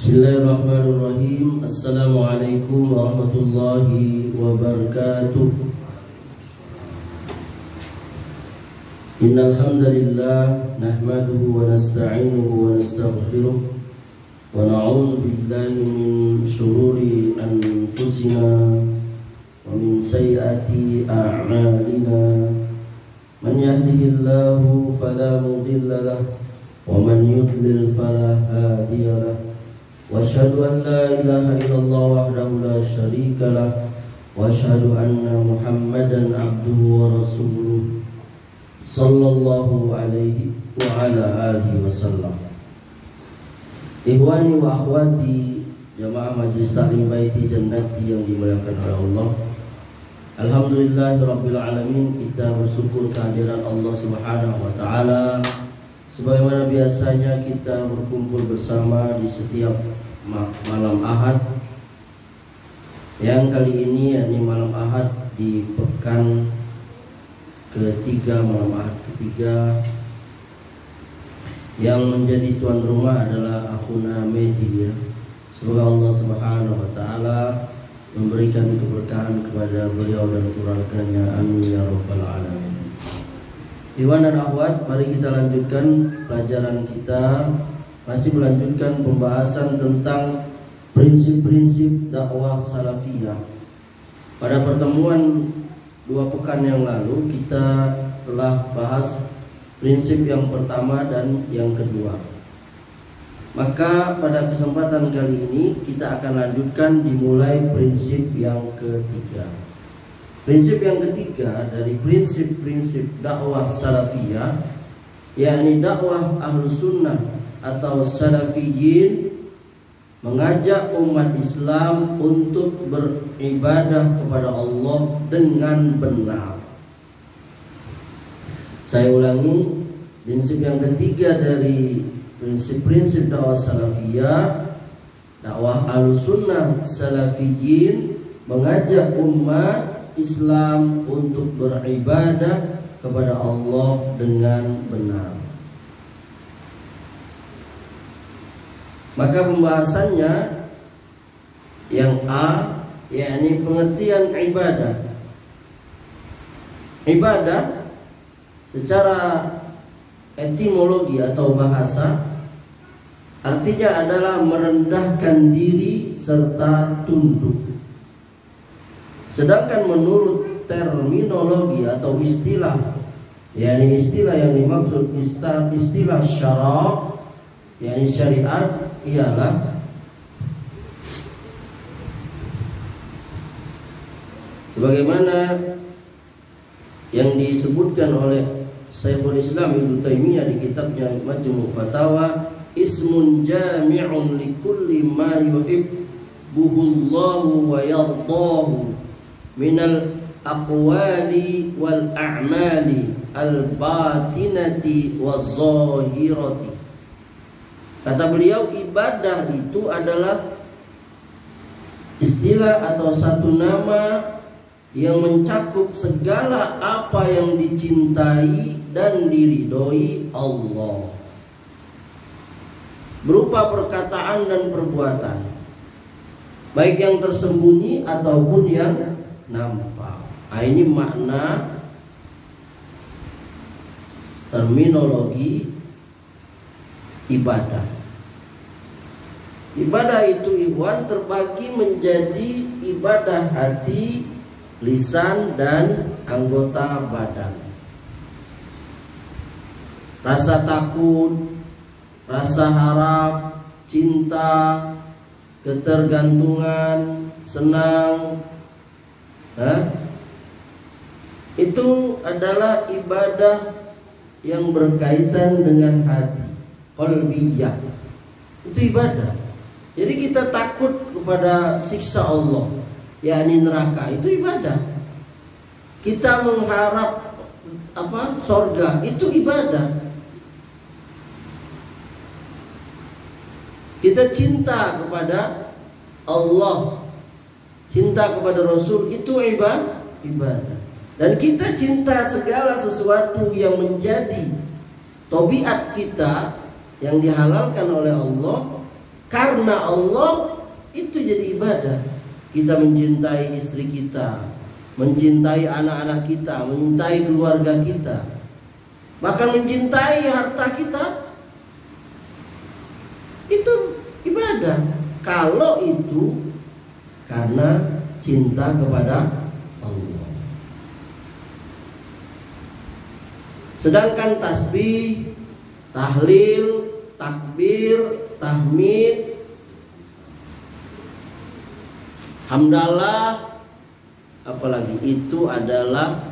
Bismillahirrahmanirrahim. Assalamualaikum warahmatullahi wabarakatuh. Innal hamdalillah nahmaduhu wa nasta'inuhu wa nastaghfiruh wa na'udzu billahi min shururi anfusina wa min sayyiati a'malina. Man yahdihillahu fala mudilla lahu wa man yudlil fala hadiya lahu. Wa asyhadu an la ilaha illallah wahdahu la syarika lah wa asyhadu anna Muhammadan abduhu wa rasuluh sallallahu alaihi wa ala alihi wasallam. Ikhwani wa akhwati jamaah Majelis Taklim Baiti Jannati yang dimuliakan oleh Allah. Alhamdulillahirabbil alamin, kita bersyukur kehadiran Allah Subhanahu wa taala. Sebagaimana biasanya kita berkumpul bersama di setiap malam Ahad, yang kali ini yakni malam Ahad di pekan ketiga, malam Ahad ketiga, yang menjadi tuan rumah adalah akhuna Media. Semoga Allah Subhanahu wa taala memberikan keberkahan kepada beliau dan keluarganya, amin ya rabbal alamin. Ikhwan dan akhwat, mari kita lanjutkan pelajaran kita. Masih melanjutkan pembahasan tentang prinsip-prinsip dakwah salafiyah. Pada pertemuan 2 pekan yang lalu kita telah bahas prinsip yang pertama dan yang kedua. Maka pada kesempatan kali ini kita akan lanjutkan dimulai prinsip yang ketiga. Prinsip yang ketiga dari prinsip-prinsip dakwah salafiyah, yakni dakwah ahlus sunnah atau salafiyin, mengajak umat Islam untuk beribadah kepada Allah dengan benar. Saya ulangi, prinsip yang ketiga dari prinsip-prinsip dakwah salafiyah, dakwah ahlus sunnah salafiyin, mengajak umat Islam untuk beribadah kepada Allah dengan benar. Maka pembahasannya yang A, yakni pengertian ibadah. Ibadah secara etimologi atau bahasa artinya adalah merendahkan diri serta tunduk. Sedangkan menurut terminologi atau istilah, yakni istilah yang dimaksud istilah syara', yakni syariat, ialah sebagaimana yang disebutkan oleh Syekhul Islam Ibnu Taimiyah di kitabnya Majmu' Fatawa, ismun jami'un likulli ma yuhibbuhu Allahu wa yardahu minal aqwali wal a'mali al batinati waz zahirati. Kata beliau, ibadah itu adalah istilah atau satu nama yang mencakup segala apa yang dicintai dan diridhoi Allah, berupa perkataan dan perbuatan, baik yang tersembunyi ataupun yang nampak. Nah, ini makna terminologi ibadah. Ibadah itu, ikhwan, terbagi menjadi ibadah hati, lisan, dan anggota badan. Rasa takut, rasa harap, cinta, ketergantungan, senang, itu adalah ibadah yang berkaitan dengan hati, qalbiyah. Itu ibadah. Jadi kita takut kepada siksa Allah, yakni neraka, itu ibadah. Kita mengharap sorga, itu ibadah. Kita cinta kepada Allah, cinta kepada Rasul, itu ibadah. Dan kita cinta segala sesuatu yang menjadi tabiat kita yang dihalalkan oleh Allah, karena Allah, itu jadi ibadah. Kita mencintai istri kita, mencintai anak-anak kita, mencintai keluarga kita, bahkan mencintai harta kita, itu ibadah. Kalau itu karena cinta kepada Allah. Sedangkan tasbih, tahlil, takbir, tahmid, hamdalah, apalagi itu adalah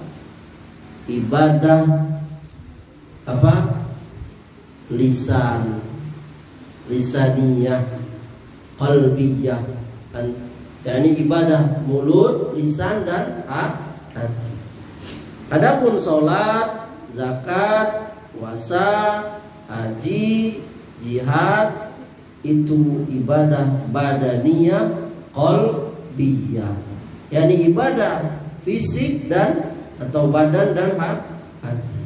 ibadah lisan, lisaniyah, qalbiyah, yakni ibadah mulut, lisan dan hati. Adapun sholat, zakat, puasa, haji, jihad, itu ibadah badaniyah, qalbiyah, yakni ibadah fisik dan atau badan dan hati.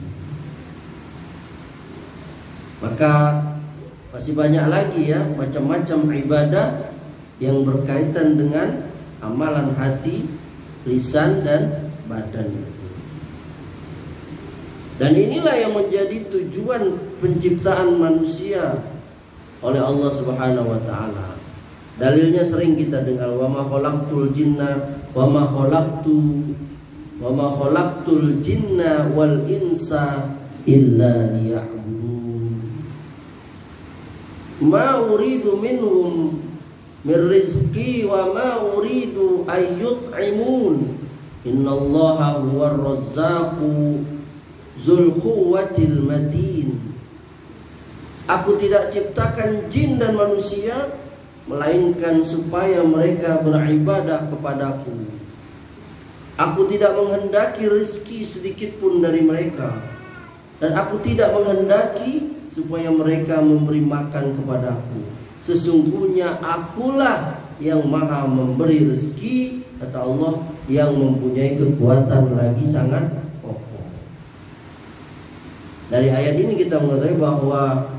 Maka masih banyak lagi ya macam-macam ibadah yang berkaitan dengan amalan hati, lisan dan badan. Dan inilah yang menjadi tujuan penciptaan manusia oleh Allah Subhanahu wa taala. Dalilnya sering kita dengar, wa ma khalaqtul jinna wal insa illa liya'budun. Ma uridu minhum min rizqi wa ma uridu ay yut'imun. Innallaha huwar razzaqu dzul quwwatil matin. Aku tidak ciptakan jin dan manusia melainkan supaya mereka beribadah kepadaku. Aku tidak menghendaki rezeki sedikit pun dari mereka, dan aku tidak menghendaki supaya mereka memberi makan kepadaku. Sesungguhnya akulah yang maha memberi rezeki, kata Allah, yang mempunyai kekuatan lagi sangat kokoh. Dari ayat ini kita mengetahui bahwa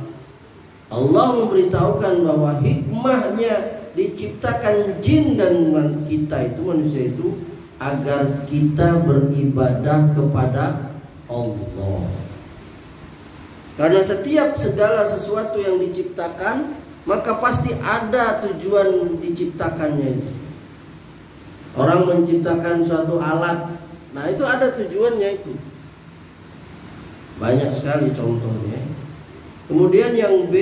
Allah memberitahukan bahwa hikmahnya diciptakan jin dan kita itu, manusia itu, agar kita beribadah kepada Allah. Karena setiap segala sesuatu yang diciptakan, maka pasti ada tujuan diciptakannya itu. Orang menciptakan suatu alat, nah itu ada tujuannya itu. Banyak sekali contohnya. Kemudian yang B,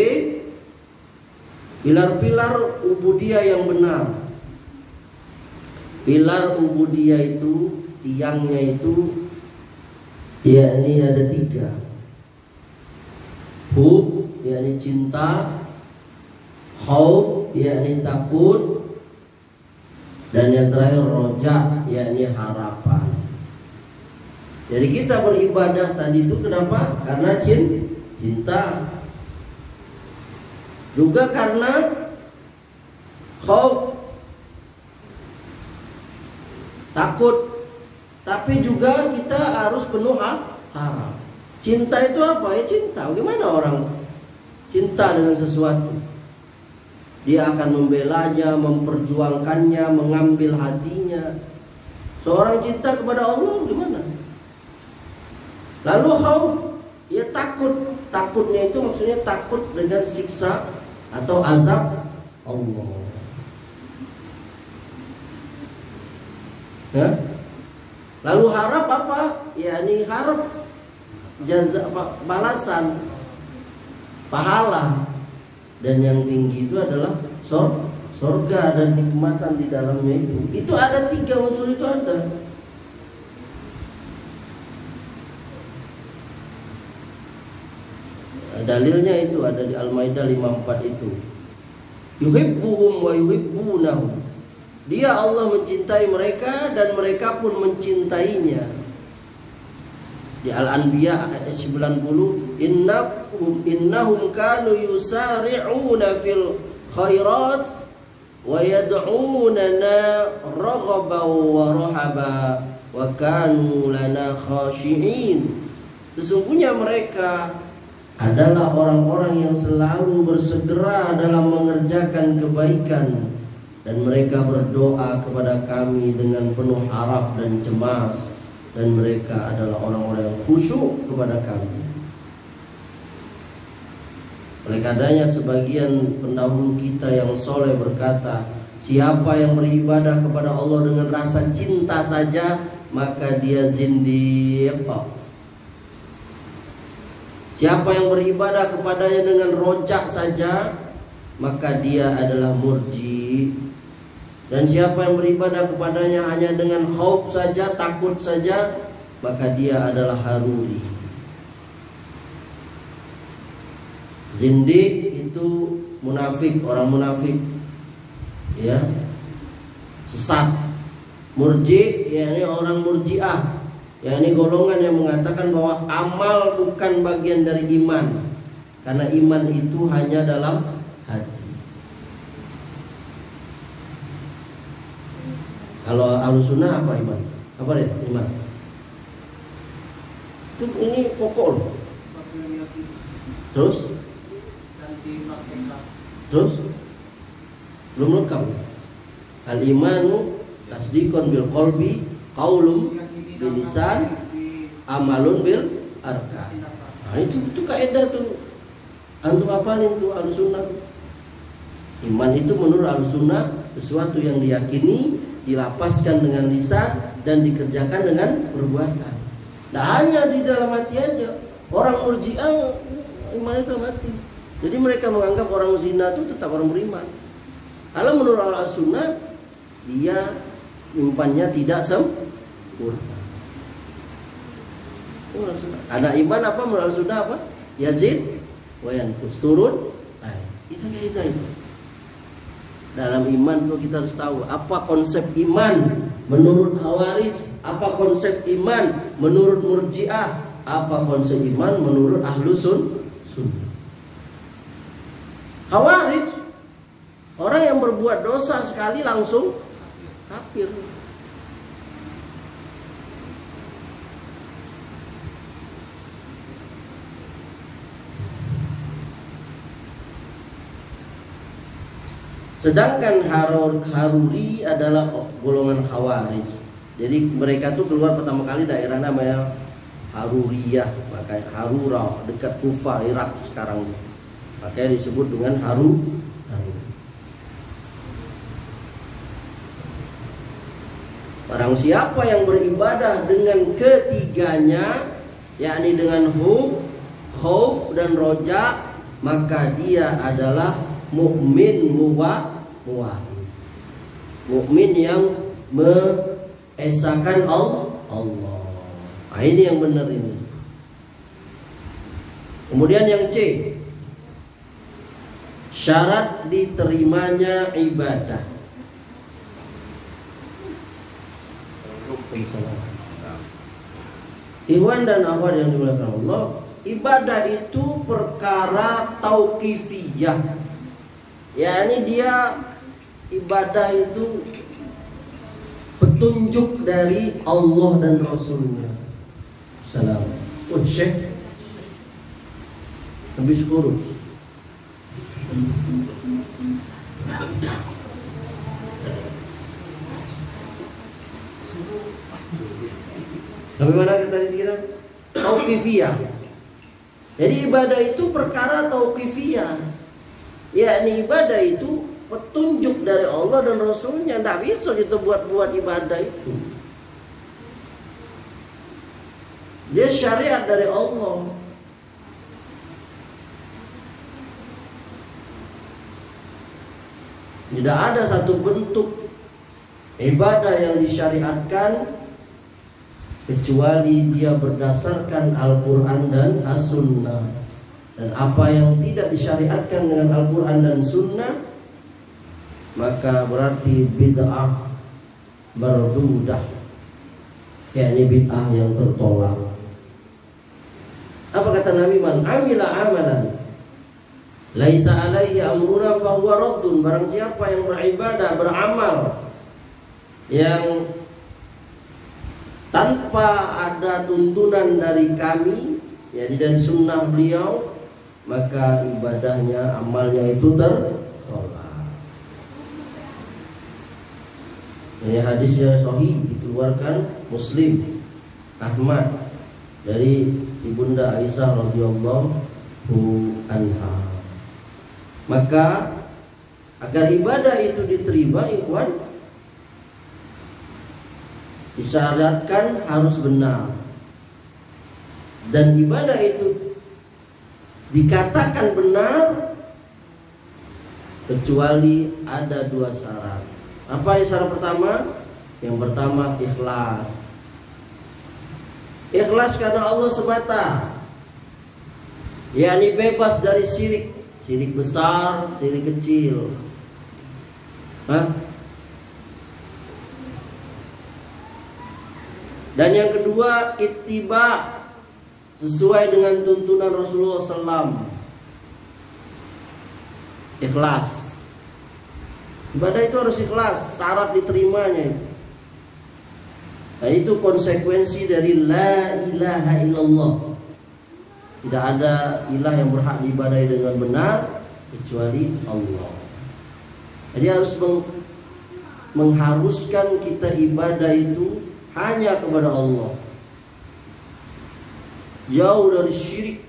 pilar-pilar ubudiyah yang benar. Pilar ubudiyah itu, tiangnya itu, yakni ada 3. Hub, yakni cinta, khauf, yakni takut, dan yang terakhir roja, yakni harapan. Jadi kita beribadah tadi itu kenapa? Karena cinta. Juga karena khauf, takut. Tapi juga kita harus penuh harap. Cinta itu apa? Ya cinta. Bagaimana orang cinta dengan sesuatu? Dia akan membelanya, memperjuangkannya, mengambil hatinya. Seorang cinta kepada Allah gimana? Lalu khauf, ya takut. Takutnya itu maksudnya takut dengan siksa atau azab Allah. Ya? Lalu harap apa? Ya ini harap jaza, balasan, pahala. Dan yang tinggi itu adalah surga dan nikmatan di dalamnya itu. Itu ada 3 unsur itu ada. Dalilnya itu ada di Al-Maidah 54 itu. Yuhibbuhum wa yuhibbunahum. Dia Allah mencintai mereka dan mereka pun mencintainya. Di Al-Anbiya ayat 90, innahum kanu yusari'una fil khairat wa yad'unana raghaban wa rahaba wa kanu lana khashi'in. Sesungguhnya mereka adalah orang-orang yang selalu bersegera dalam mengerjakan kebaikan, dan mereka berdoa kepada kami dengan penuh harap dan cemas, dan mereka adalah orang-orang yang khusyuk kepada kami. Oleh karenanya sebagian pendahulu kita yang soleh berkata, siapa yang beribadah kepada Allah dengan rasa cinta saja, maka dia zindiq. Siapa yang beribadah kepadanya dengan rojak saja, maka dia adalah murji. Dan siapa yang beribadah kepadanya hanya dengan khauf saja, takut saja, maka dia adalah haruri. Zindiq itu munafik, orang munafik, ya, sesat. Murji, yakni orang murjiah, yakni golongan yang mengatakan bahwa amal bukan bagian dari iman, karena iman itu hanya dalam hati. Kalau Ahlussunnah apa iman? Apa dia iman? Itu ini pokok loh. Terus belum lengkap. Al-imanu tasdiqun bil qalbi, qaulun bil lisan, amalun bil arkan. Nah, itu kaidah tuh. Antum hafalin tuh Ahlussunnah. Iman itu menurut Ahlussunnah sesuatu yang diyakini, dilapaskan dengan lisan dan dikerjakan dengan perbuatan. Nah, hanya di dalam hati aja. Orang Murji'ah iman itu mati. Jadi mereka menganggap orang zina itu tetap orang beriman. Kalau menurut Ahlussunnah, dia imannya tidak sempurna. Ada iman apa menurut Ahlussunnah apa? Yazid wa yanqus, turun. Nah, itu kita itu. Dalam iman tuh kita harus tahu apa konsep iman menurut Khawarij, apa konsep iman menurut Murji'ah, apa konsep iman menurut Ahlussunnah. Khawarij, orang yang berbuat dosa sekali langsung kafir. Sedangkan Haruri adalah golongan Khawarij. Jadi mereka tuh keluar pertama kali daerah namanya Haruriyah, makanya Harura, dekat Kufa, Irak sekarang. Makanya disebut dengan Haruri. Barang siapa yang beribadah dengan ketiganya, yakni dengan khauf dan roja, maka dia adalah mukmin muwahhid. Mukmin yang mengesahkan Allah. Nah, ini yang benar ini. Kemudian yang C, syarat diterimanya ibadah. Ikhwan dan akhwat yang dimuliakan Allah, ibadah itu perkara tauqifiyah. yakni dia ibadah itu petunjuk dari Allah dan Rasulnya. Salam. Oh, Syekh habis kurus. Sampai mana kita? Tauqifiyah. Jadi ibadah itu perkara tauqifiyah. Yakni ibadah itu petunjuk dari Allah dan Rasulnya. Tidak bisa kita buat ibadah itu. Dia syariat dari Allah. Tidak ada satu bentuk ibadah yang disyariatkan kecuali dia berdasarkan Al-Quran dan As-Sunnah. Dan apa yang tidak disyariatkan dengan Al-Quran dan Sunnah, maka berarti bid'ah mardudah, yakni bid'ah yang tertolak. Apa kata Nabi? Man amila amalan laisa alaihi amruna fahuwa raddun. Barang siapa yang beribadah, beramal yang tanpa ada tuntunan dari kami, yakni dari sunnah beliau, maka ibadahnya, amalnya itu tertolak. Ini hadisnya sahih, dikeluarkan Muslim, Ahmad dari Ibunda Aisyah radhiyallahu anha. Maka agar ibadah itu diterima, ikhwan, disyaratkan harus benar. Dan ibadah itu dikatakan benar kecuali ada dua syarat. Apa syarat pertama? Yang pertama ikhlas. Ikhlas karena Allah semata, yakni bebas dari syirik, syirik besar, syirik kecil. Dan yang kedua ittiba, sesuai dengan tuntunan Rasulullah SAW. Ikhlas. Ibadah itu harus ikhlas, syarat diterimanya. Nah, itu konsekuensi dari la ilaha illallah. Tidak ada ilah yang berhak diibadahi dengan benar kecuali Allah. Jadi harus mengharuskan kita ibadah itu hanya kepada Allah, jauh dari syirik.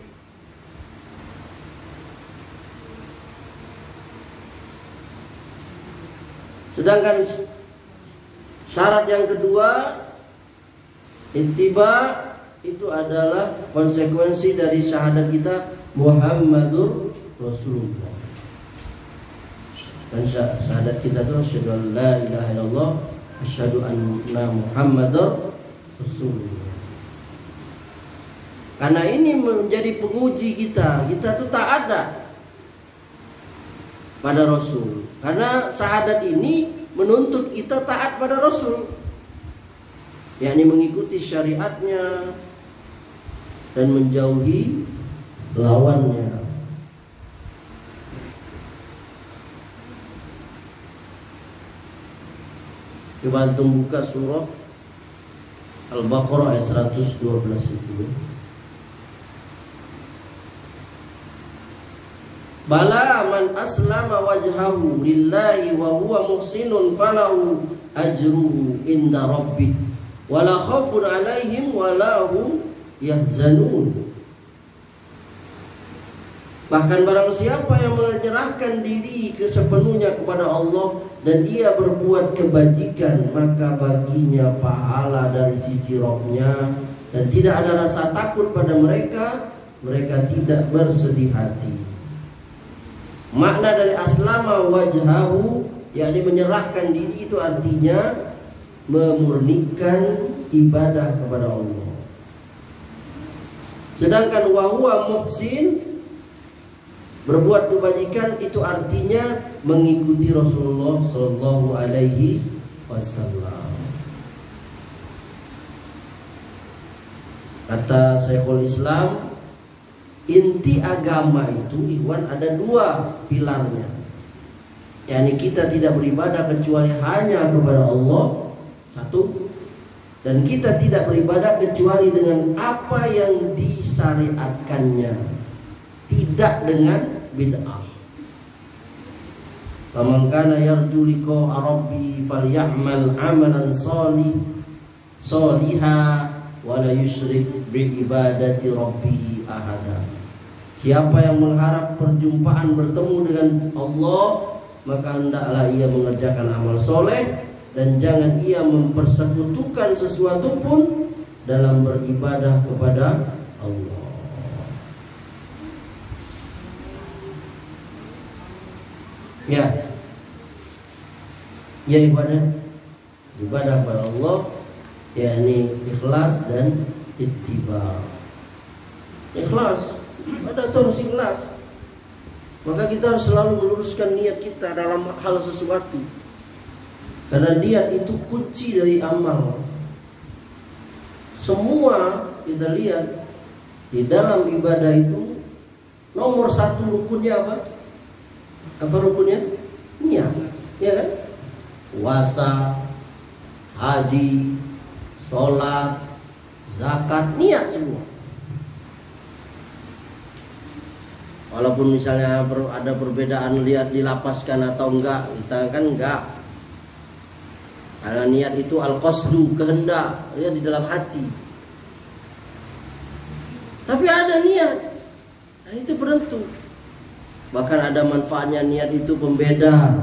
Sedangkan syarat yang kedua, ittiba, itu adalah konsekuensi dari syahadat kita Muhammadur Rasulullah. Dan syahadat kita itu asyhadu an la ilaha illallah, asyhadu anna Muhammadar Rasulullah. Karena ini menjadi penguji kita. Kita tuh tak ada pada Rasul. Karena syahadat ini menuntut kita taat pada Rasul, yakni mengikuti syariatnya dan menjauhi lawannya. Coba antum buka surah Al-Baqarah ayat 112 itu. Bala man aslama wajhahu lillahi wa huwa muhsinun falahu ajruhu inda rabbih wala khaufun alaihim wala hum yahzanun. Bahkan barang siapa yang menyerahkan diri sepenuhnya kepada Allah dan dia berbuat kebajikan, maka baginya pahala dari sisi Rabb-Nya dan tidak ada rasa takut pada mereka, mereka tidak bersedih hati. Makna dari aslama wajhahu, yakni menyerahkan diri, itu artinya memurnikan ibadah kepada Allah. Sedangkan wahuwa muhsin, berbuat kebajikan, itu artinya mengikuti Rasulullah Sallallahu Alaihi Wasallam. Kata Syekhul Islam, inti agama itu, ikhwan, ada dua pilarnya. yakni kita tidak beribadah kecuali hanya kepada Allah, satu, dan kita tidak beribadah kecuali dengan apa yang disyariatkannya, tidak dengan bid'ah. Faman kana yarju liqa rabbi falyamal amalan sholiha wa la yusyrik bi ibadati rabbih ahada. Siapa yang mengharap perjumpaan bertemu dengan Allah, maka hendaklah ia mengerjakan amal soleh dan jangan ia mempersekutukan sesuatu pun dalam beribadah kepada Allah. Ya ibadah kepada Allah, yakni ikhlas dan ittiba. Ikhlas, ada terus ikhlas. Maka kita harus selalu meluruskan niat kita dalam hal sesuatu, karena niat itu kunci dari amal. Semua kita lihat di dalam ibadah itu, nomor satu rukunnya apa? Apa rukunnya? Niat, ya kan? Puasa, haji, sholat, zakat, niat semua. Walaupun misalnya ada perbedaan lihat dilapaskan atau enggak, kita kan enggak. Karena niat itu al-qasdu, kehendak, ya di dalam hati. Tapi ada niat, nah itu penentu. Bahkan ada manfaatnya niat itu pembeda.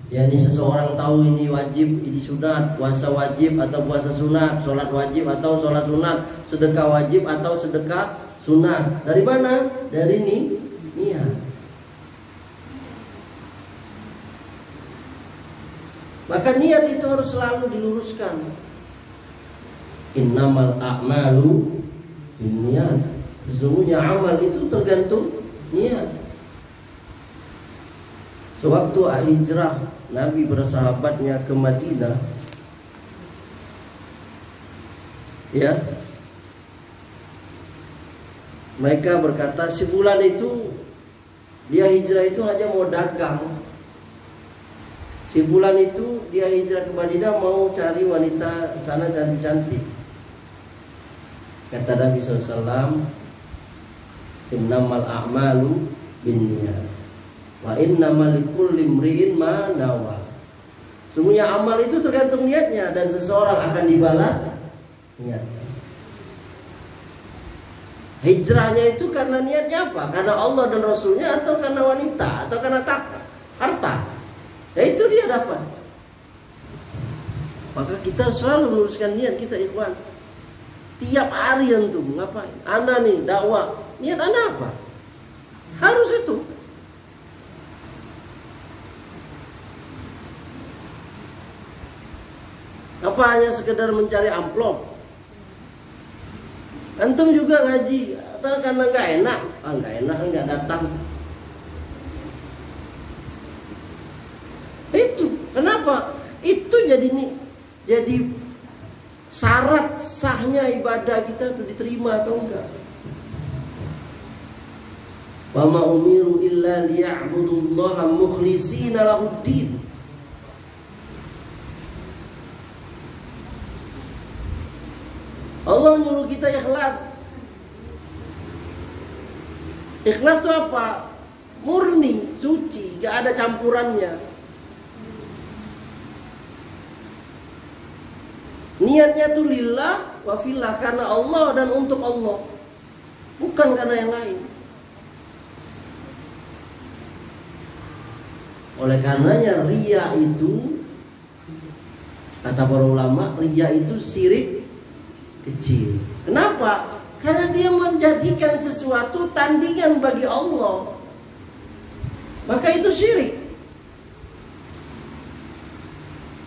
Yani seseorang tahu ini wajib, ini sunat, puasa wajib atau puasa sunat, sholat wajib atau sholat sunat, sedekah wajib atau sedekah sunat. Dari mana? Dari niat. Maka niat itu harus selalu diluruskan. Innamal a'malu binniyat. Sesungguhnya amal itu tergantung niat. Sewaktu hijrah Nabi bersahabatnya ke Madinah, ya, mereka berkata si fulan itu dia hijrah itu hanya mau dagang. Si fulan itu dia hijrah ke Madinah mau cari wanita sana cantik-cantik. Kata Nabi SAW, innamal a'malu binniyat wa innamal likulli imri'in ma nawa. Sungguhnya amal itu tergantung niatnya, dan seseorang akan dibalas niatnya. Hijrahnya itu karena niatnya apa? Karena Allah dan Rasulnya, atau karena wanita, atau karena harta? Ya itu dia dapat. Maka kita selalu meluruskan niat kita, ikhwan. Tiap hari antum ngapain? Ana nih dakwah, niat ana apa? Harus itu. Apa hanya sekedar mencari amplop? Antum juga ngaji atau karena nggak enak? Nggak enak, nggak datang. Itu kenapa? Itu jadi syarat sahnya ibadah kita itu diterima atau enggak. Wa ma umiru illa liya'budullaha mukhlishina lahuddin. Allah nyuruh kita ikhlas. Ikhlas itu apa? Murni, suci, gak ada campurannya. Niatnya tuh lillah wa fillah, karena Allah dan untuk Allah, bukan karena yang lain. Oleh karenanya riya itu, kata para ulama, riya itu syirik kecil. Kenapa? Karena dia menjadikan sesuatu tandingan bagi Allah. Maka itu syirik.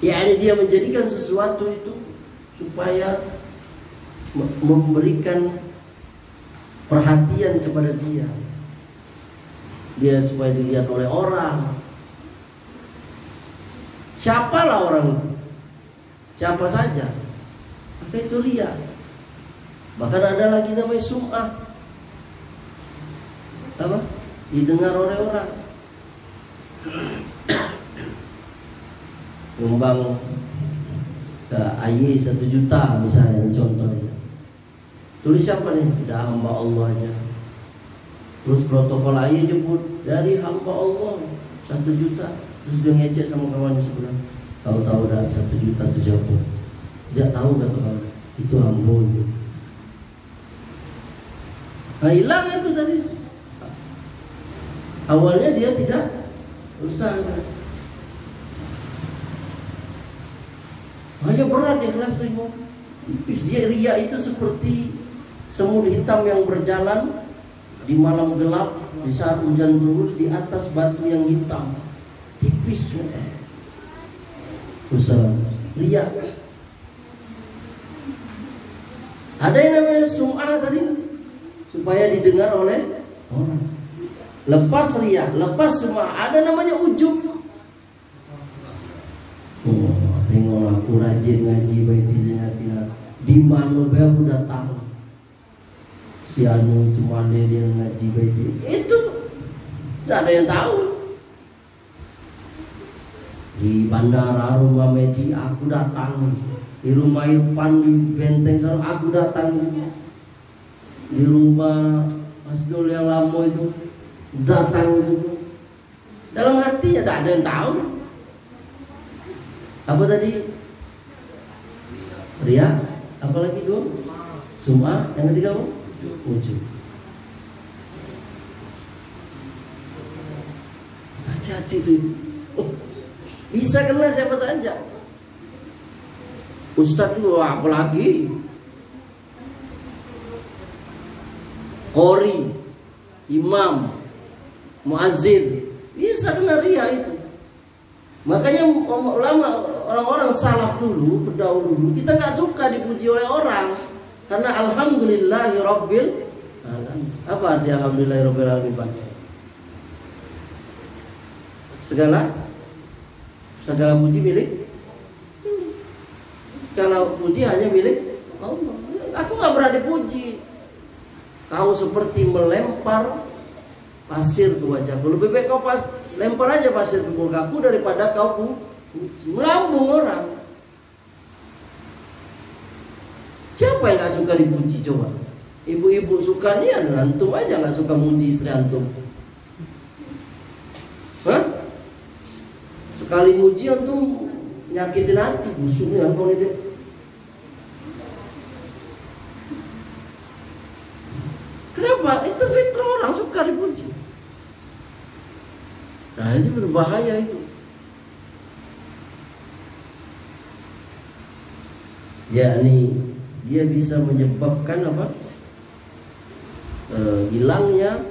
Yani dia menjadikan sesuatu itu supaya memberikan perhatian kepada dia. Dia supaya dilihat oleh orang. Siapalah orang itu? Siapa saja. Maka itu riya. Bahkan ada lagi namanya sum'ah. Apa? Didengar oleh orang. Nyumbang ke AY 1 juta misalnya, contohnya. Tulis siapa nih? Dah hamba Allah aja. Terus protokol AY jemput dari hamba Allah 1 juta. Terus dia ngecek sama kawannya sebelah. Tahu-tahu dah 1 juta itu siapa? Dia tahu gak tuh kawan? Itu hamba. Nah, hilang itu tadi. Awalnya dia tidak usaha. Hanya berat ikhlas itu. Tipis. Dia riya itu seperti semut hitam yang berjalan di malam gelap, di saat hujan turun, di atas batu yang hitam. Tipis. Usaha riya. Ada yang namanya sum'ah tadi, supaya didengar oleh orang. Lepas riya, lepas sum'ah, ada namanya ujub. Tengok aku rajin ngaji baitilina, di mana aku datang. Si anu itu mana dia ngaji baitil. Itu tidak ada yang tahu. Di Bandara Rumah Medi aku datang. Di rumah Irfan di Benteng aku datang. Di rumah Mas Dul yang lama itu datang itu. Dalam hatinya tak ada yang tahu. Apa tadi? Ria. Apa lagi dua? Sum'ah. Yang ketiga apa? Ujub. Hati-hati itu. Bisa kena siapa saja. Ustadz itu apa lagi? Qori, imam, muazzin, bisa kena ria itu. Makanya ulama, orang-orang salaf dulu, berdahulu, kita nggak suka dipuji oleh orang, karena alhamdulillahi rabbil alamin. Apa arti alhamdulillahi rabbil alamin, Pak? Segala puji milik. Kalau puji hanya milik Allah. Aku nggak pernah dipuji. Kau seperti melempar pasir ke wajahku. Lebih baik kau lempar aja pasir ke mukaku daripada kau puji. Melambung orang. Siapa yang nggak suka dipuji coba? Ibu-ibu suka nih, antum aja nggak suka muji istri antum. Hah? Sekali muji antum nyakitin hati, busuknya kau ini deh. Kenapa? Itu fitrah orang suka dipuji. Nah itu berbahaya itu. Yakni dia bisa menyebabkan apa? Hilangnya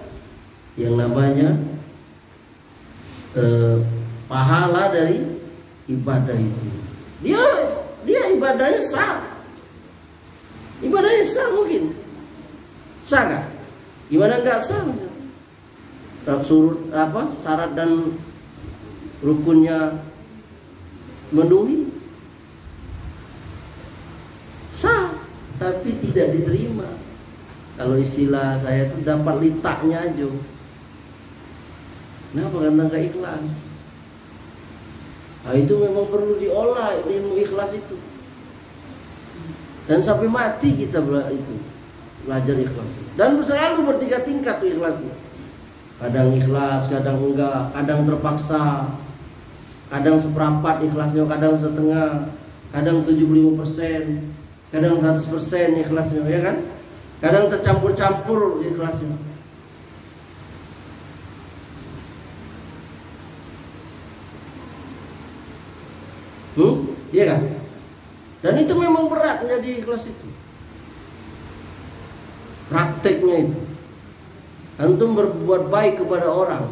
yang namanya pahala dari ibadah itu. Dia ibadahnya sah. Ibadahnya sah mungkin. Sah gak? Gimana enggak sah? Syarat dan rukunnya memenuhi. Sah, tapi tidak diterima. Kalau istilah saya itu dapat litaknya aja. Kenapa? Karena enggak ikhlas. Nah, itu memang perlu diolah ilmu ikhlas itu. Dan sampai mati kita belajar ikhlas. Dan selalu bertingkat-tingkat ikhlasnya. Kadang ikhlas, kadang enggak, kadang terpaksa, kadang seperempat ikhlasnya, kadang setengah, kadang 75%, kadang 100% ikhlasnya, ya kan? Kadang tercampur-campur ikhlasnya. Iya kan? Dan itu memang berat menjadi ikhlas itu. Prakteknya itu. Antum berbuat baik kepada orang.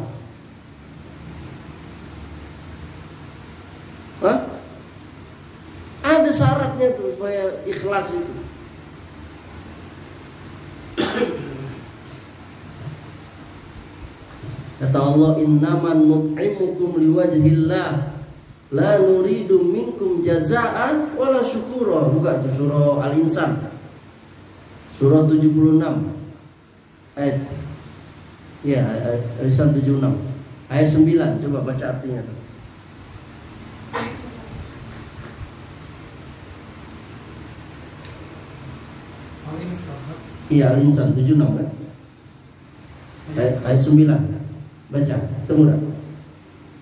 Ada syaratnya tuh supaya ikhlas itu. Kata Allah, innaman nut'imukum liwajhillah la nuridu minkum jazaan wala syukura. Buka itu surah Al-Insan. Surah 76 ayat Al-Insan 76 ayat 9. Coba baca artinya. Iya, Al-Insan 76 kan? Ayat 9. Baca, temu dah.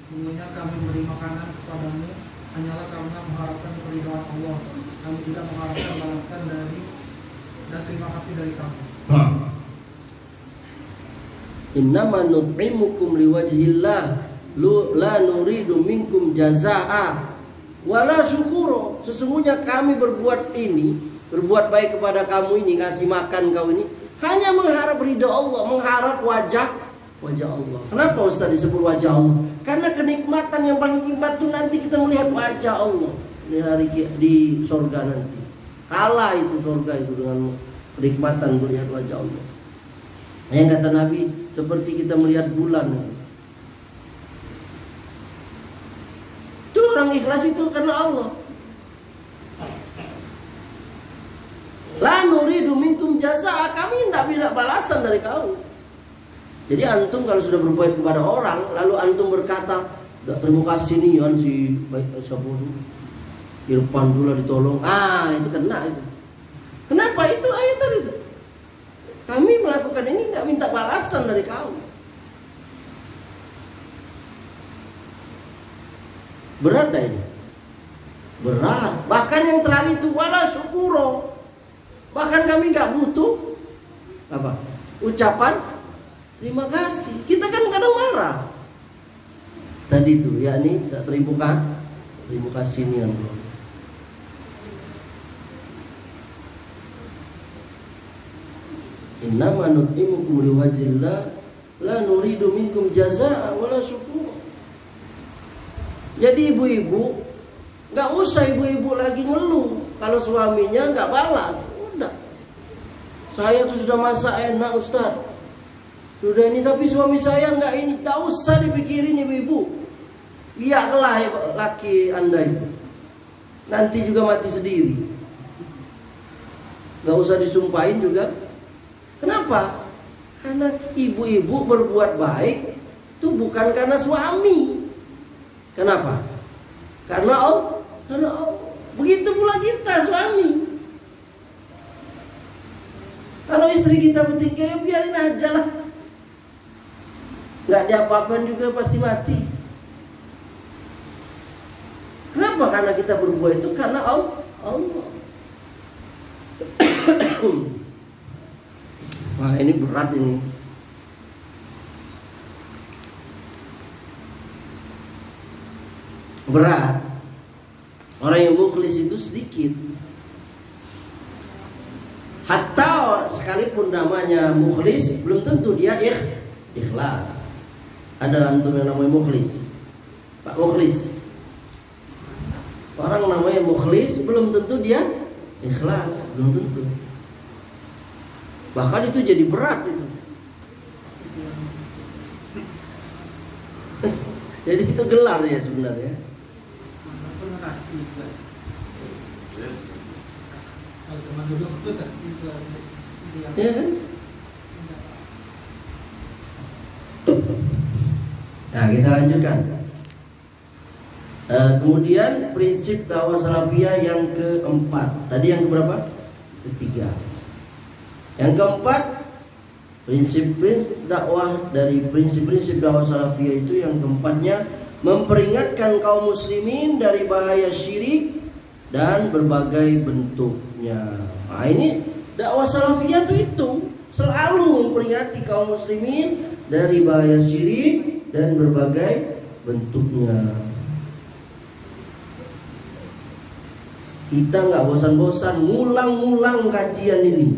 Sesungguhnya kami beri makanan kepadamu hanyalah karena mengharapkan keridhaan Allah. Kami tidak mengharapkan balasan dan terima kasih dari kamu. Innama nut'imukum liwajhillah la nuridu minkum jazaa'a wala syukura. Sesungguhnya kami berbuat baik kepada kamu ini, ngasih makan kau ini hanya mengharap ridha Allah, mengharap wajah Allah. Kenapa Ustaz disebut wajah Allah? Karena kenikmatan yang paling nikmat itu nanti kita melihat wajah Allah di surga nanti. Kalah itu surga itu dengan kenikmatan melihat wajah Allah. Yang kata Nabi, seperti kita melihat bulan. Itu orang ikhlas itu karena Allah. La nuridu minkum jazaa, kami tidak minta balasan dari kau. Jadi antum kalau sudah berbuat kepada orang, lalu antum berkata, terima kasih nih kan si baik sabun Irfan dulu ditolong. Itu kena itu. Kenapa itu ayat tadi itu? Kami melakukan ini nggak minta balasan dari kau. Berat dah ini. Berat. Bahkan yang terakhir itu wala syukuro. Bahkan kami nggak butuh apa? Ucapan terima kasih. Kita kan kadang marah. Tadi itu, yakni tak terima kasih ini yang belum. Innama nut'imukum liwajhillah la nuridu minkum jazaa'a wala syukur. Jadi ibu-ibu nggak usah ibu-ibu lagi ngeluh kalau suaminya nggak balas. Udah, saya tuh sudah masak enak Ustaz, sudah ini tapi suami saya nggak ini. Tak usah dipikirin ibu-ibu. Iya kelah laki anda itu nanti juga mati sendiri. Nggak usah disumpahin juga. Kenapa? Karena ibu-ibu berbuat baik itu bukan karena suami. Kenapa? Karena Allah. Begitu pula kita suami. Kalau istri kita bertiga, ya biarin aja lah. Nggak diapa-apain juga pasti mati. Kenapa? Karena kita berbuat itu karena Allah. Wah, ini berat ini. Berat. Orang yang mukhlis itu sedikit. Hatta sekalipun namanya mukhlis, belum tentu dia ikhlas. Ada antum yang namanya mukhlis, Pak Mukhlis. Orang namanya mukhlis belum tentu dia ikhlas, belum tentu. Bahkan itu jadi berat itu. Jadi itu gelar ya sebenarnya. Ya kan? Nah, kita lanjutkan. Kemudian prinsip dakwah salafiyah yang keempat. Tadi yang keberapa? Ketiga. Yang keempat, prinsip-prinsip dakwah dari prinsip-prinsip dakwah salafiyah itu yang keempatnya memperingatkan kaum muslimin dari bahaya syirik dan berbagai bentuknya. Nah, ini dakwah salafiyah itu selalu memperingati kaum muslimin dari bahaya syirik dan berbagai bentuknya. Kita nggak bosan-bosan ngulang-ngulang kajian ini.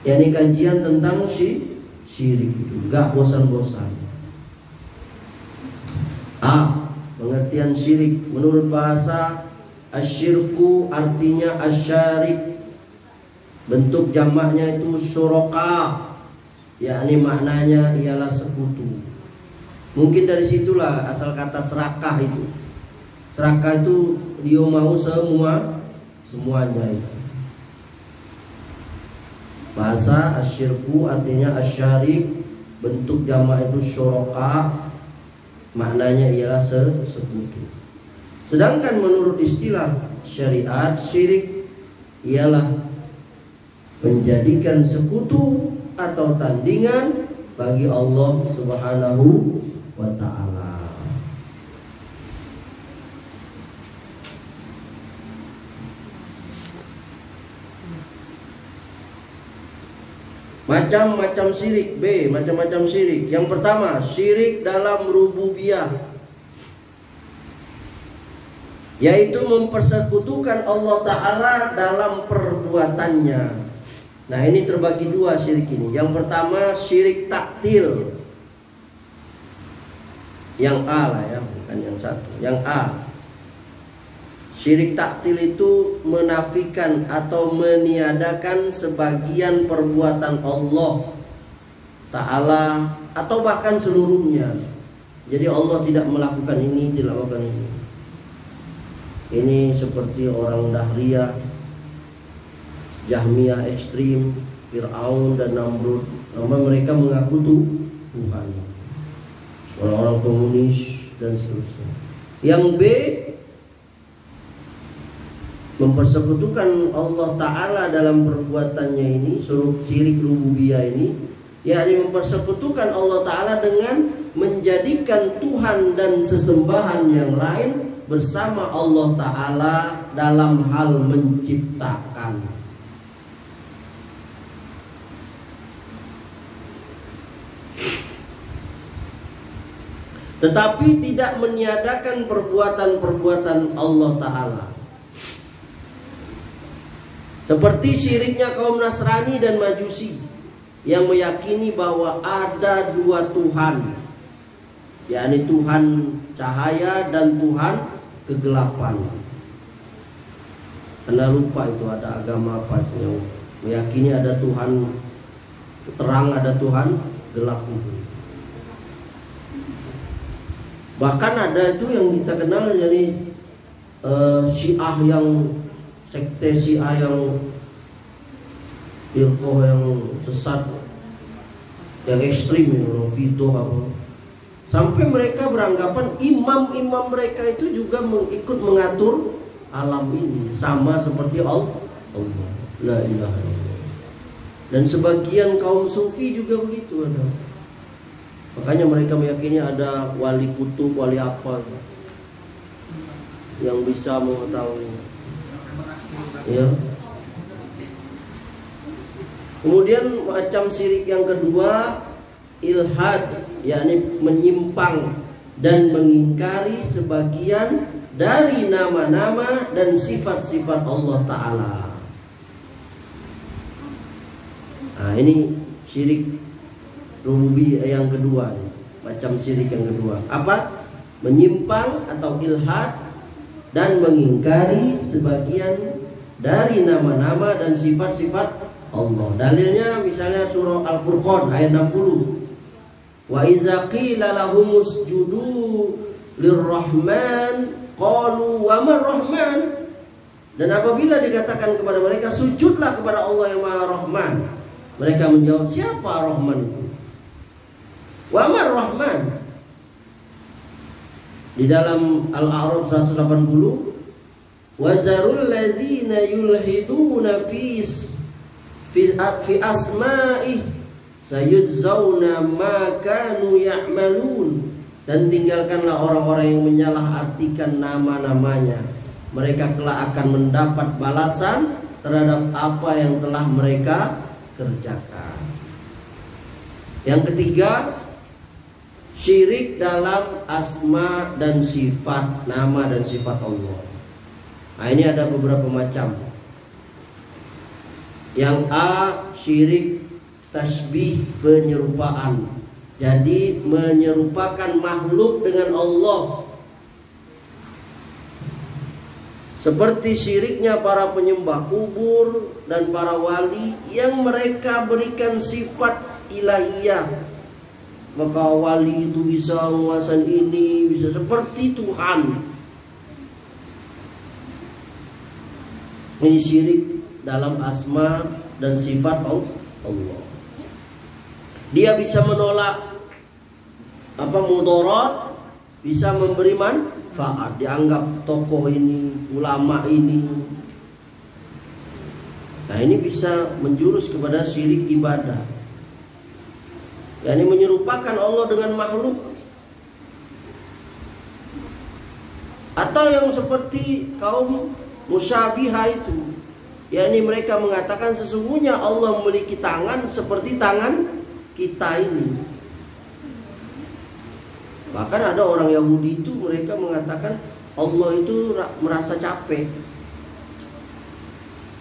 Ya, ini kajian tentang syirik itu nggak bosan-bosan. Pengertian syirik menurut bahasa asyirku artinya asyarik. Bentuk jamaknya itu syuraka, yakni maknanya ialah sekutu. Mungkin dari situlah asal kata serakah itu. Serakah itu dia mau semuanya itu. Bahasa asyirku artinya asyarik, bentuk jamak itu syuraka, maknanya ialah sekutu. Sedangkan menurut istilah syariat, syirik ialah menjadikan sekutu atau tandingan bagi Allah Subhanahu wa ta'ala. Macam-macam syirik. Macam-macam syirik. Yang pertama, syirik dalam rububiyah, yaitu mempersekutukan Allah Ta'ala dalam perbuatannya. Nah, ini terbagi dua syirik ini. Yang pertama, syirik taktil. Yang A lah ya, bukan yang satu. Yang A, syirik taktil itu menafikan atau meniadakan sebagian perbuatan Allah Ta'ala atau bahkan seluruhnya. Jadi Allah tidak melakukan ini, tidak melakukan ini. Ini seperti orang Dahriyah, Jahmiyah ekstrim, Fir'aun dan Namrud. Nama mereka mengaku Tuhan. Orang-orang komunis dan seterusnya. Yang B, mempersekutukan Allah Ta'ala dalam perbuatannya ini, suruh syirik rububiyah ini, yakni mempersekutukan Allah Ta'ala dengan menjadikan Tuhan dan sesembahan yang lain bersama Allah Ta'ala dalam hal menciptakan. Tetapi tidak meniadakan perbuatan-perbuatan Allah Ta'ala, seperti syiriknya kaum Nasrani dan Majusi yang meyakini bahwa ada dua Tuhan, yakni Tuhan cahaya dan Tuhan kegelapan. Anda lupa itu ada agama apa itu yang meyakini ada Tuhan terang, ada Tuhan gelap itu. Bahkan ada itu yang kita kenal jadi Syiah, yang sekte Syiah yang firqah yang sesat, yang ekstrim, yang Rafidhah apa. Sampai mereka beranggapan imam-imam mereka itu juga ikut mengatur alam ini, sama seperti Allah. La ilaha illallah. Dan sebagian kaum sufi juga begitu ada. Makanya mereka meyakini ada wali kutub, wali apa yang bisa mengetahui. Ya. Kemudian macam syirik yang kedua, ilhad, yakni menyimpang dan mengingkari sebagian dari nama-nama dan sifat-sifat Allah Ta'ala. Nah, ini syirik rububiyah yang kedua, macam syirik yang kedua. Apa? Menyimpang atau ilhad dan mengingkari sebagian dari nama-nama dan sifat-sifat Allah. Dalilnya misalnya surah Al-Furqan ayat 60. Wa iza qila lahum usjudu lirrahman qalu wa man rahman. Dan apabila dikatakan kepada mereka sujudlah kepada Allah yang Maha Rahman, mereka menjawab, siapa Rahman itu? Wa man rahman. Di dalam Al-A'raf 180, wa zarul ladzina yulhiduna fi asma'i sayujzauna ma kanu ya'malun. Dan tinggalkanlah orang-orang yang menyalahartikan nama-namanya, mereka kelak akan mendapat balasan terhadap apa yang telah mereka kerjakan. Yang ketiga, syirik dalam asma dan sifat, nama dan sifat Allah. Nah, ini ada beberapa macam. Yang A, syirik tasbih, penyerupaan. Jadi menyerupakan makhluk dengan Allah. Seperti syiriknya para penyembah kubur dan para wali yang mereka berikan sifat ilahiyah. Maka wali itu bisa menguasai ini, bisa seperti Tuhan. Ini syirik dalam asma dan sifat Allah. Dia bisa menolak mudarat, bisa memberi manfaat. Dianggap tokoh ini, ulama ini. Nah, ini bisa menjurus kepada syirik ibadah. yakni menyerupakan Allah dengan makhluk. Atau yang seperti kaum musyabihah itu, yakni mereka mengatakan sesungguhnya Allah memiliki tangan seperti tangan kita ini. Bahkan ada orang Yahudi itu mereka mengatakan Allah itu merasa capek.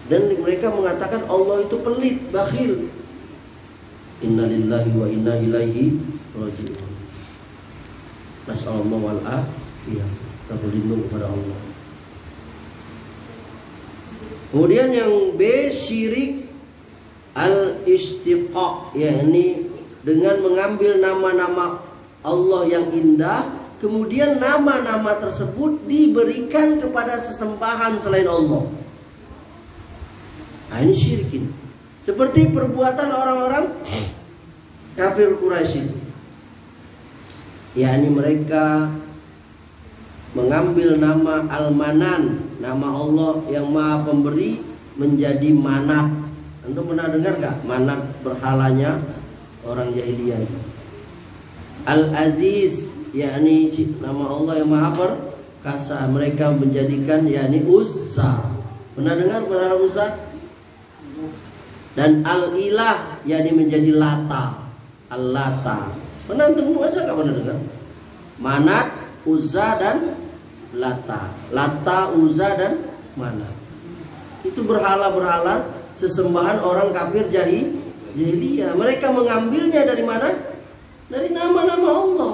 Dan mereka mengatakan Allah itu pelit, bakhil. Innalillahi wa inna ilaihi raji'un. Nasallallahu wal afiyah. Kita berlindung kepada Allah. Kemudian yang B, syirik al-istiqa, yakni dengan mengambil nama-nama Allah yang indah, kemudian nama-nama tersebut diberikan kepada sesembahan selain Allah. Nah, ini syirik ini. Seperti perbuatan orang-orang kafir Quraisy itu. Yakni mereka mengambil nama Al-Manan, nama Allah yang Maha Pemberi, menjadi Manat. Anda pernah dengar gak? Manat berhalanya orang jahiliyah itu. Al-Aziz, yakni nama Allah yang Maha Perkasa. Mereka menjadikan yakni Uzza. Pernah dengar Uzza? Dan Al-Ilah, yakni menjadi Lata. Al-Lata. Pernah dengar? Masa nggak pernah dengar? Manat, Uzza dan Lata. Lata, Uzza dan Manat. Itu berhala-berhala sesembahan orang kafir jahiliyah. Mereka mengambilnya dari mana? Dari nama-nama Allah.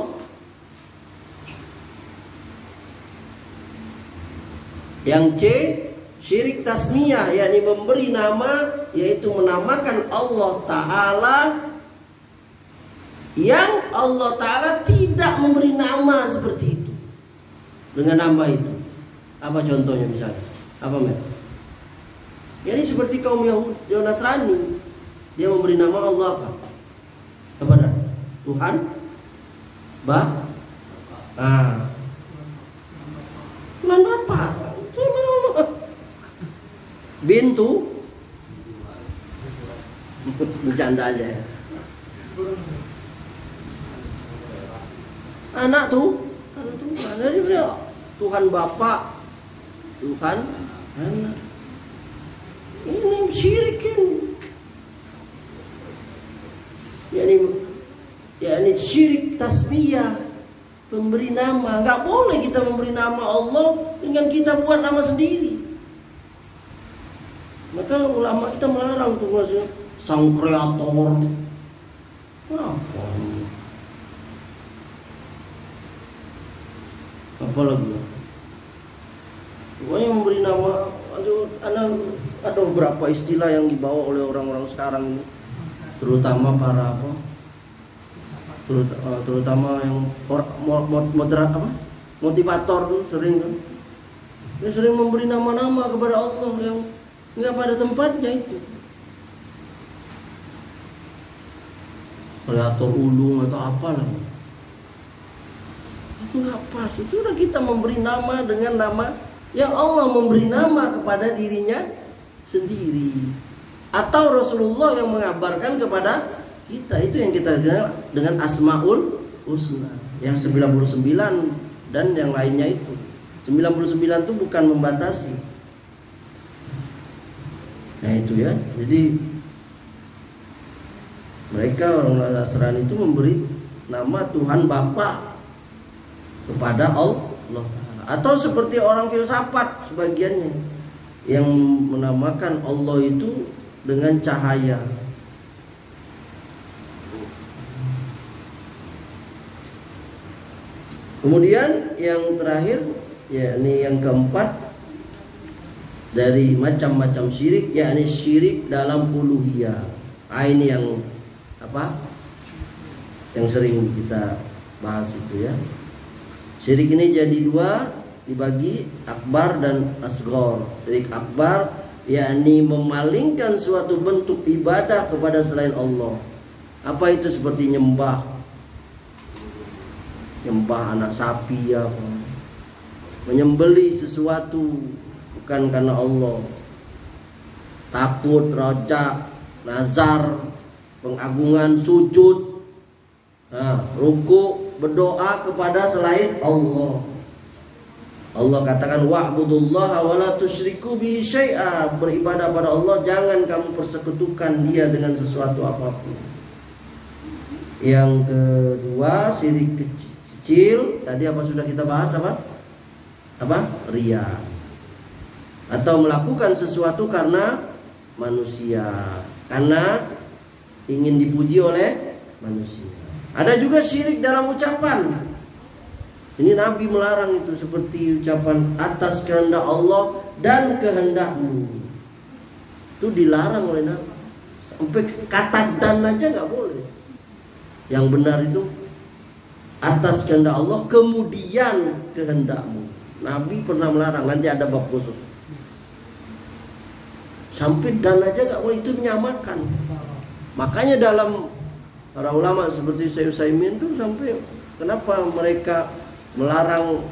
Yang C, syirik tasmiyah, yakni memberi nama, yaitu menamakan Allah Ta'ala yang Allah Ta'ala tidak memberi nama seperti itu, dengan nama itu. Apa contohnya misalnya? Apa men? Jadi seperti kaum Yahudi, Nasrani, dia memberi nama Allah apa? Kepada Tuhan Tuhan Bapa, Bintu, bercanda aja ya. Anak Tuhan, dari beliau Tuhan Bapa, Tuhan Anak. Ini syirik ini. Yani syirik tasmiyah, memberi nama. Nggak boleh kita memberi nama Allah dengan kita buat nama sendiri. Maka ulama kita melarang tuh maksudnya sang kreator. Apa lagi? Pokoknya memberi nama. Ada beberapa istilah yang dibawa oleh orang-orang sekarang ini, terutama para terutama yang moderat motivator tuh sering kan. Dia sering memberi nama-nama kepada Allah yang nggak pada tempatnya itu. Kreator ulung atau apalah. Itu nggak pas. Itu sudah kita memberi nama dengan nama yang Allah memberi nama kepada dirinya sendiri, atau Rasulullah yang mengabarkan kepada kita. Itu yang kita kenal dengan Asmaul Husna yang 99 dan yang lainnya itu. 99 itu bukan membatasi. Nah itu ya. Jadi mereka orang Nasrani itu memberi nama Tuhan Bapa kepada Allah. Atau seperti orang filsafat sebagiannya yang menamakan Allah itu dengan cahaya. Kemudian yang terakhir, yakni yang keempat dari macam-macam syirik, yakni syirik dalam uluhiyah. Ini yang apa? Yang sering kita bahas itu ya. Syirik ini jadi dua, dibagi akbar dan asghar. Syirik akbar yakni memalingkan suatu bentuk ibadah kepada selain Allah. Apa itu? Seperti nyembah anak sapi ya, menyembelih sesuatu bukan karena Allah, takut, rojak, nazar, pengagungan, sujud, ruku, berdoa kepada selain Allah. Allah katakan wa'budullaha wa la tusyriku bihi syai'a, beribadah pada Allah, jangan kamu persekutukan dia dengan sesuatu apapun. Yang kedua, syirik kecil, tadi apa sudah kita bahas apa? Riya. Atau melakukan sesuatu karena manusia, karena ingin dipuji oleh manusia. Ada juga syirik dalam ucapan. Ini Nabi melarang itu, seperti ucapan atas kehendak Allah dan kehendakmu. Itu dilarang oleh Nabi. Sampai kata dan aja nggak boleh. Yang benar itu atas kehendak Allah kemudian kehendakmu. Nabi pernah melarang, nanti ada bab khusus. Sampai dan aja nggak boleh, itu menyamakan. Makanya dalam para ulama seperti Syekh Utsaimin itu sampai kenapa mereka melarang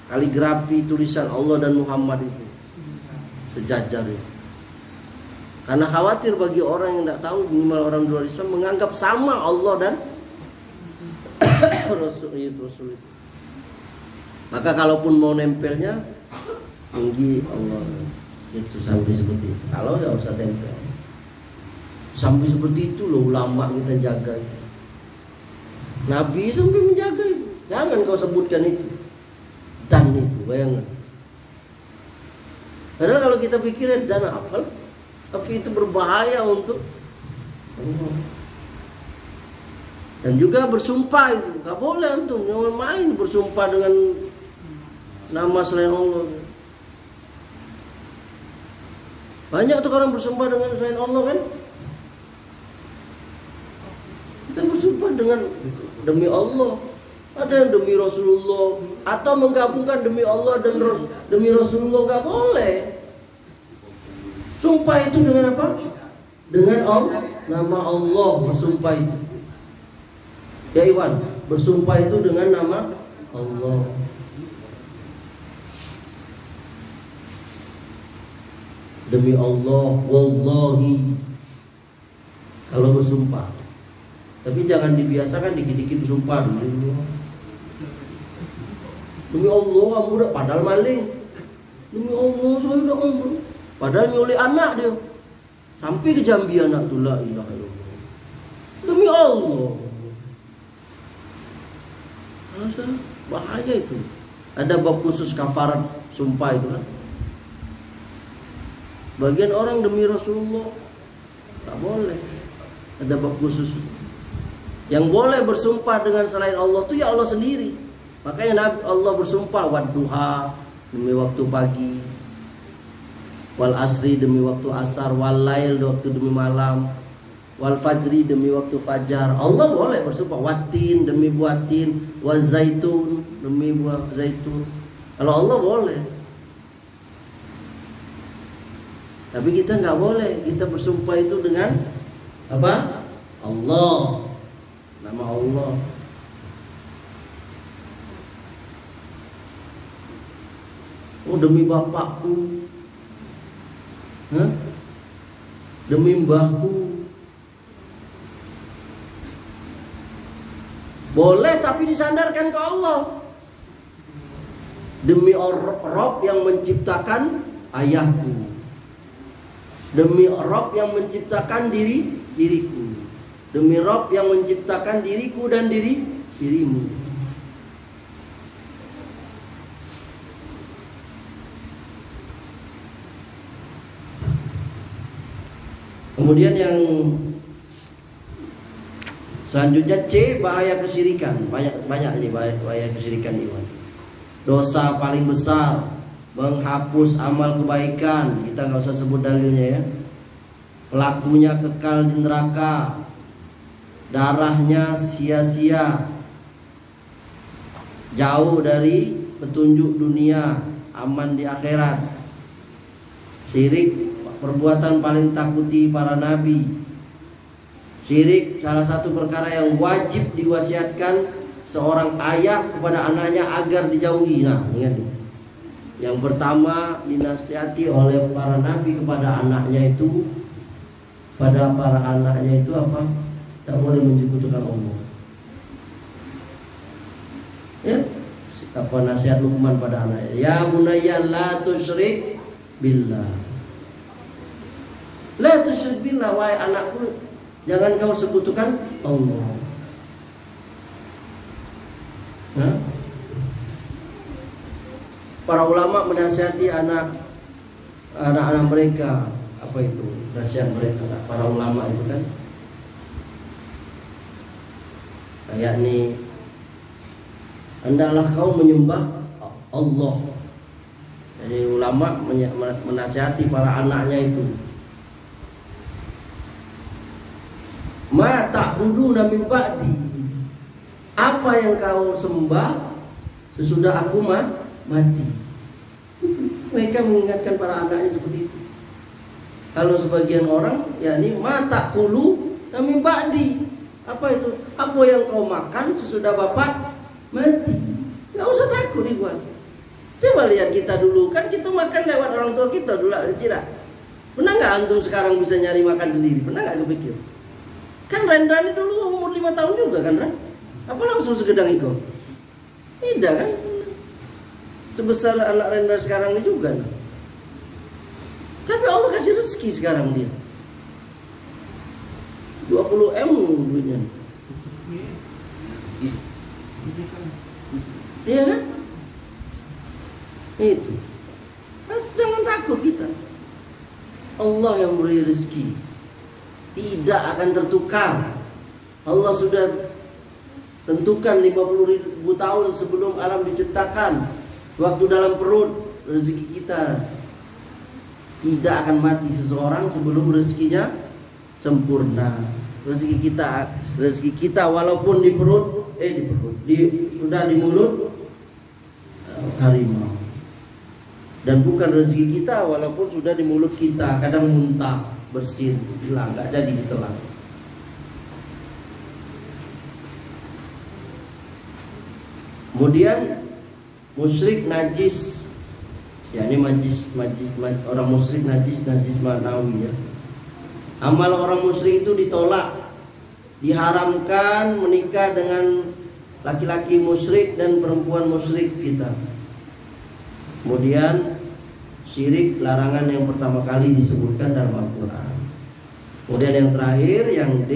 kaligrafi tulisan Allah dan Muhammad itu sejajar itu. Karena khawatir bagi orang yang tidak tahu, minimal orang luar Islam menganggap sama Allah dan Rasul itu. Maka kalaupun mau nempelnya tinggi Allah itu sampai seperti itu. Kalau nggak usah tempel. Sampai seperti itu loh ulama kita jaga itu. Nabi sampai menjaga itu. Jangan kau sebutkan itu. Dan itu bayangkan. Karena kalau kita pikirin dan apa, tapi itu berbahaya untuk Allah. Dan juga bersumpah itu nggak boleh untuk jangan main bersumpah dengan nama selain Allah. Banyak tuh orang bersumpah dengan selain Allah kan. Kita bersumpah dengan demi Allah. Ada yang demi Rasulullah atau menggabungkan demi Allah dan demi Rasulullah, nggak boleh. Sumpah itu dengan apa? Dengan Allah, nama Allah bersumpah itu. Ya Iwan, bersumpah itu dengan nama Allah. Demi Allah, wallahi. Kalau bersumpah. Tapi jangan dibiasakan dikit-dikit bersumpah dulu. Demi Allah, kamu udah padahal maling. Demi Allah, saya udah ngomong. Padahal nyulik anak dia. Sampai ke Jambi anak tuh, la ilaha illallah. Demi Allah. Masa bahaya itu. Ada bab khusus kafarat sumpah itu kan. Bagian orang demi Rasulullah tak boleh. Ada bab khusus. Yang boleh bersumpah dengan selain Allah itu ya Allah sendiri. Makanya Allah bersumpah wadduha demi waktu pagi, wal asri demi waktu asar, wal lail waktu demi malam, wal fajri demi waktu fajar. Allah boleh bersumpah watin demi buah tin, waz zaitun demi buah zaitun. Kalau Allah boleh. Tapi kita nggak boleh. Kita bersumpah itu dengan apa? Allah. Nama Allah. Oh demi bapakku, demi mbahku. Boleh tapi disandarkan ke Allah. Demi Rabb yang menciptakan ayahku. Demi Rabb yang menciptakan diriku. Demi Rabb yang menciptakan diriku dan dirimu. Kemudian yang selanjutnya C, bahaya kesyirikan. Banyak nih bahaya kesyirikan Iwan. Dosa paling besar, menghapus amal kebaikan. Kita nggak usah sebut dalilnya ya. Pelakunya kekal di neraka, darahnya sia-sia, jauh dari petunjuk dunia, aman di akhirat. Syirik, perbuatan paling takuti para nabi. Syirik salah satu perkara yang wajib diwasiatkan seorang ayah kepada anaknya agar dijauhi. Nah, ingat nih. Yang pertama dinasihati oleh para nabi kepada anaknya itu, pada para anaknya itu apa? Tak boleh menyekutukan Allah. Ya, apa nasihat Luqman pada anaknya? Ya bunayya la tusyrik billah. La tusyrik billah, wahai anakku, jangan kau sekutukan Allah. Nah, para ulama menasihati anak-anak mereka, apa itu nasihat mereka? Para ulama itu kan, kayak nih, hendaklah kau menyembah Allah. Jadi ulama menasihati para anaknya itu. Ma ta'buduna min ba'di. Apa yang kau sembah sesudah aku mati. Mereka mengingatkan para anaknya seperti itu. Kalau sebagian orang, yakni ma ta'kulu min ba'di. Apa itu? Apa yang kau makan sesudah bapak mati. Gak usah takut Ikhwan. Coba lihat kita dulu, kan kita makan lewat orang tua kita dulu, tidak? Pernah gak antum sekarang bisa nyari makan sendiri? Pernah gak kepikir? Kan Rendra ini dulu umur 5 tahun juga kan Ren? Apa langsung segedang itu? Tidak kan? Sebesar anak Rendra sekarang ini juga. Tapi Allah kasih rezeki sekarang dia. 20 M duitnya. Iya kan? Itu. Jangan takut kita. Allah yang beri rezeki tidak akan tertukar. Allah sudah tentukan 50.000 tahun sebelum alam diciptakan. Waktu dalam perut rezeki kita tidak akan mati seseorang sebelum rezekinya sempurna. Rezeki kita walaupun di perut sudah di mulut harimau. Dan bukan rezeki kita walaupun sudah di mulut kita, kadang muntah, bersin, hilang, enggak jadi ditelan. Kemudian musyrik najis, ya ini majis orang musyrik najis manawi ya. Amal orang musyrik itu ditolak, diharamkan menikah dengan laki-laki musyrik dan perempuan musyrik kita. Kemudian syirik larangan yang pertama kali disebutkan dalam Al-Quran. Kemudian yang terakhir yang D,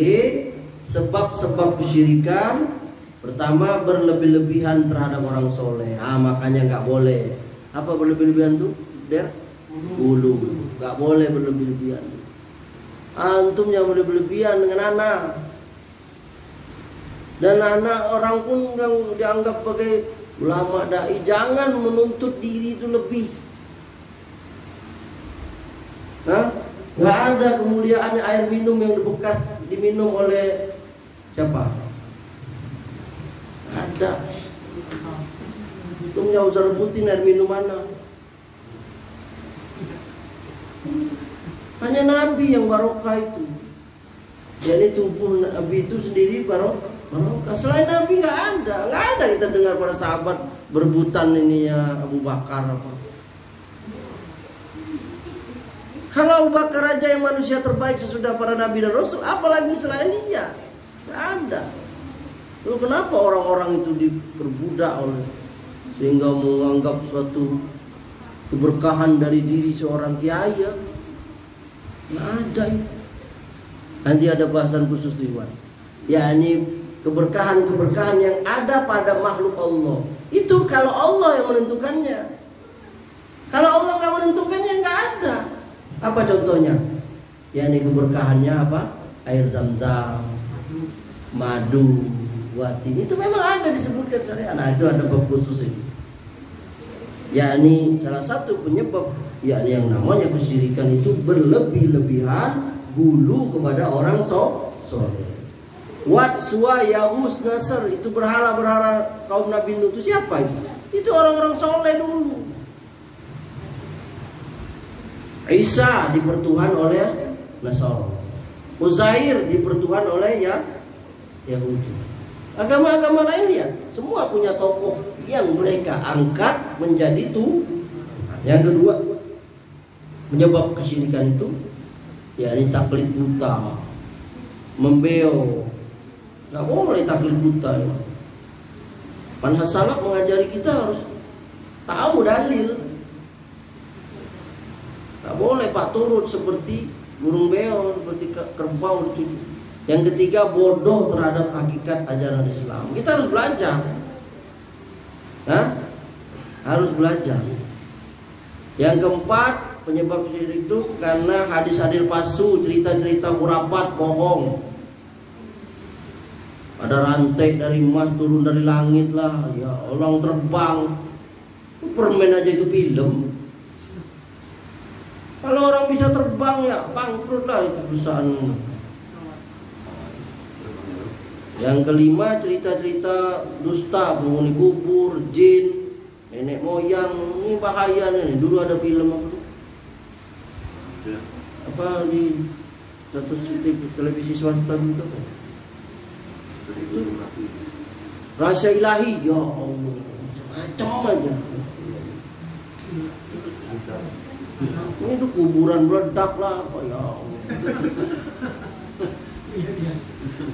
sebab-sebab kesyirikan. Pertama, berlebih-lebihan terhadap orang soleh. Makanya nggak boleh. Apa berlebih-lebihan tuh? Ulu. Nggak boleh berlebih-lebihan. Antum yang berlebih-lebihan dengan anak. Dan anak orang pun yang dianggap sebagai ulama dai, jangan menuntut diri itu lebih. Nggak ada kemuliaan air minum yang bekas diminum oleh siapa? Ada. Itu nggak usah rebutin air minum mana. Hanya Nabi yang barokah itu. Jadi tubuh Nabi itu sendiri barokah. Selain Nabi nggak ada kita dengar para sahabat berebutan ini ya Abu Bakar apa. Kalau Abu Bakar aja yang manusia terbaik sesudah para Nabi dan Rasul, apalagi selain dia? Nggak ada. Lalu kenapa orang-orang itu diperbudak oleh sehingga menganggap suatu keberkahan dari diri seorang kiai ya? Nggak ada itu. Nanti ada bahasan khusus Iwan. Ya ini keberkahan-keberkahan yang ada pada makhluk Allah. Itu kalau Allah yang menentukannya. Kalau Allah nggak menentukannya nggak ada. Apa contohnya? Ya ini keberkahannya apa? Air zam-zam, madu, watin. Itu memang ada disebutkan syariat. Nah itu ada bab khusus ini. Ya ini salah satu penyebab. Ya yang namanya kesyirikan itu berlebih-lebihan gulu kepada orang soleh. Wat, Suwa, Yahus, Nasr, itu berhala-berhala kaum Nabi Nuh itu siapa itu? Itu orang-orang soleh dulu. Isa dipertuhan oleh Nasara. Uzair dipertuhan oleh Yahudi. Agama-agama lain ya, semua punya tokoh yang mereka angkat menjadi Tuhan. Yang kedua, penyebab kesyirikan itu ya ini taklid buta, membeo. Nggak boleh taklid buta ya. Manhaj salaf mengajari kita harus tahu dalil. Nggak boleh pak turut seperti burung beo, seperti kerbau itu. Yang ketiga, bodoh terhadap hakikat ajaran Islam. Kita harus belajar. Harus belajar. Yang keempat, penyebab syirik itu karena hadis-hadis palsu, cerita-cerita khurafat, bohong. Ada rantai dari emas turun dari langit lah, ya orang terbang. Permen aja itu film. Kalau orang bisa terbang ya bangkrut lah itu perusahaan. Yang kelima, cerita-cerita dusta, penghuni kubur, jin, nenek moyang. Ini bahaya nih. Dulu ada film apa di satu televisi swasta gitu. Rahasia ilahi, ya Allah, macam aja. Ini tuh kuburan meledak lah, apa ya Allah.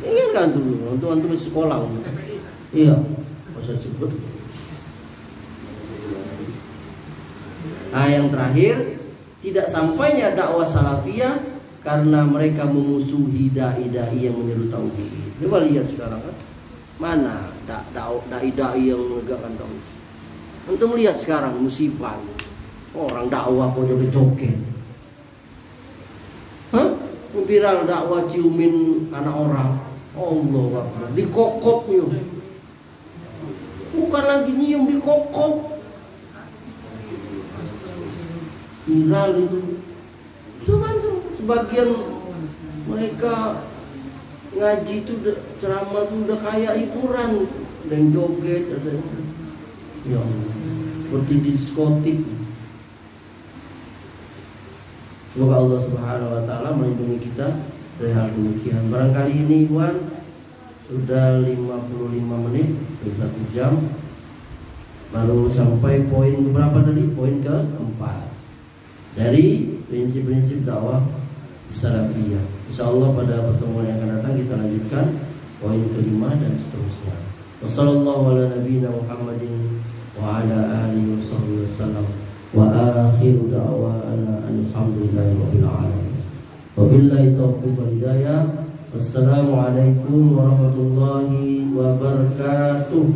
Ingat kan dulu, waktu antum sekolah. Iya, masa sebut. Yang terakhir, tidak sampainya dakwah salafiyah karena mereka memusuhi dai-dai yang menyeru tauhid. Coba lihat sekarang kan, mana dai-dai yang menegakkan tauhid. Antum lihat sekarang musibah, orang dakwah kok joget-joget. Viral dakwah ciumin anak orang. Allah Akbar, dikokoknya. Bukan lagi nyium, dikokok. Viral itu. Cuman sebagian mereka ngaji itu ceramah itu udah kayak hiburan, ada yang joget, ada yang ya Allah, seperti diskotik. Semoga Allah Subhanahu wa taala melindungi kita dari hal demikian. Barangkali ini Iwan sudah 55 menit, 1 jam. Baru sampai poin berapa tadi? Poin keempat dari prinsip-prinsip dakwah salafiyah. Insyaallah pada pertemuan yang akan datang kita lanjutkan poin kelima dan seterusnya. Wassallallahu ala nabiyina Muhammadin wa ala alihi wasallam. Wa akhiru da'wana alhamdulillahirabbil alamin. Wabillahi taufiq wal hidayah. Wassalamualaikum warahmatullahi wabarakatuh.